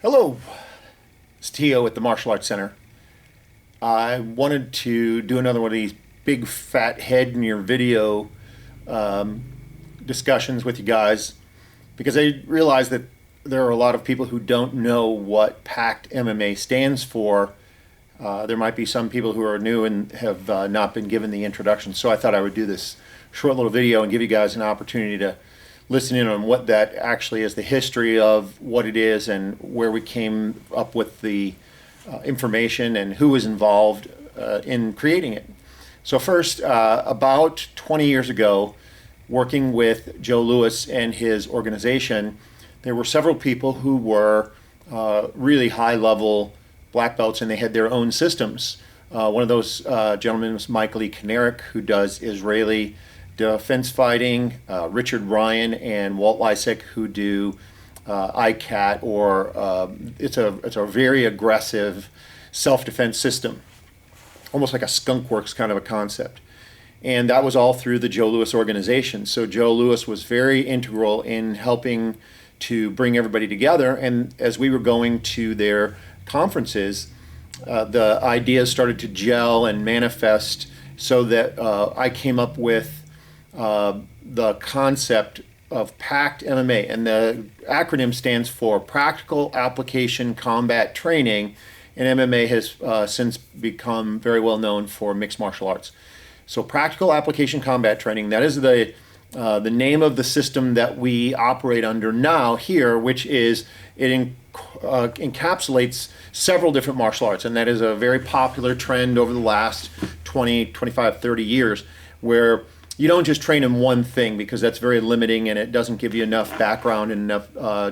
Hello, it's Tio at the Martial Arts Center. I wanted to do another one of these big fat head in your video discussions with you guys because I realize that there are a lot of people who don't know what PACT MMA stands for. There might be some people who are new and have not been given the introduction, so I thought I would do this short little video and give you guys an opportunity to listen in on what that actually is, the history of what it is and where we came up with the information and who was involved in creating it. So first, about 20 years ago, working with Joe Lewis and his organization, there were several people who were really high-level black belts, and they had their own systems. One of those gentlemen was Michael E. Kinerick, who does Israeli defense fighting, Richard Ryan and Walt Lysek, who do ICAT, or it's a very aggressive self-defense system, almost like a skunk works kind of a concept. And that was all through the Joe Lewis organization. So Joe Lewis was very integral in helping to bring everybody together. And as we were going to their conferences, the ideas started to gel and manifest so that I came up with the concept of PACT MMA, and the acronym stands for Practical Application Combat Training, and MMA has since become very well known for mixed martial arts. So Practical Application Combat Training, that is the name of the system that we operate under now here, which is, it encapsulates several different martial arts, and that is a very popular trend over the last 20, 25, 30 years, where you don't just train in one thing, because that's very limiting and it doesn't give you enough background and enough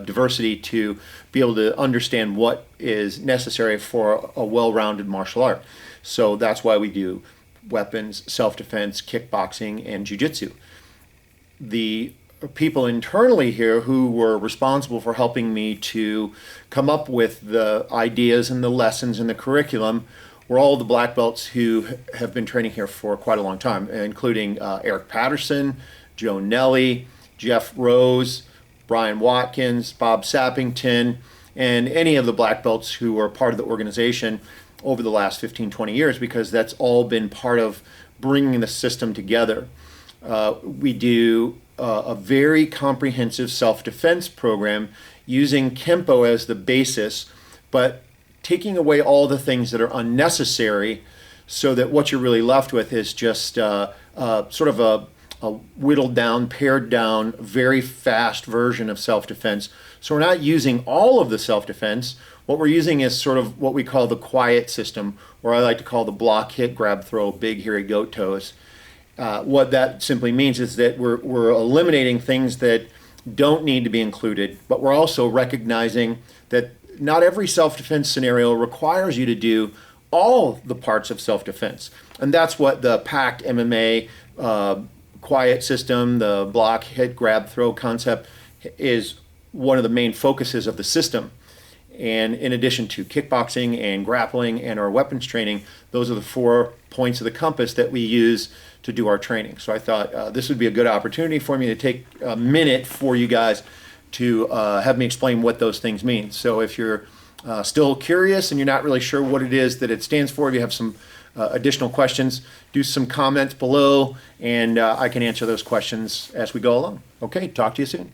diversity to be able to understand what is necessary for a well-rounded martial art. So that's why we do weapons, self-defense, kickboxing, and jiu-jitsu. The people internally here who were responsible for helping me to come up with the ideas and the lessons and the curriculum were all the black belts who have been training here for quite a long time, including Eric Patterson, Joe Nelly, Jeff Rose, Brian Watkins, Bob Sappington, and any of the black belts who are part of the organization over the last 15, 20 years, because that's all been part of bringing the system together. We do a very comprehensive self-defense program using Kempo as the basis, but taking away all the things that are unnecessary, so that what you're really left with is just sort of a whittled down, pared down, very fast version of self-defense. So we're not using all of the self-defense. What we're using is sort of what we call the quiet system, or I like to call the block, hit, grab, throw, big, hairy goat toes. What that simply means is that we're eliminating things that don't need to be included, but we're also recognizing that not every self-defense scenario requires you to do all the parts of self-defense. And that's what the PACT MMA quiet system, the block, hit, grab, throw concept is one of the main focuses of the system. And in addition to kickboxing and grappling and our weapons training, those are the 4 points of the compass that we use to do our training. So I thought this would be a good opportunity for me to take a minute for you guys to have me explain what those things mean. So if you're still curious and you're not really sure what it is that it stands for, if you have some additional questions, do some comments below, and I can answer those questions as we go along. Okay, talk to you soon.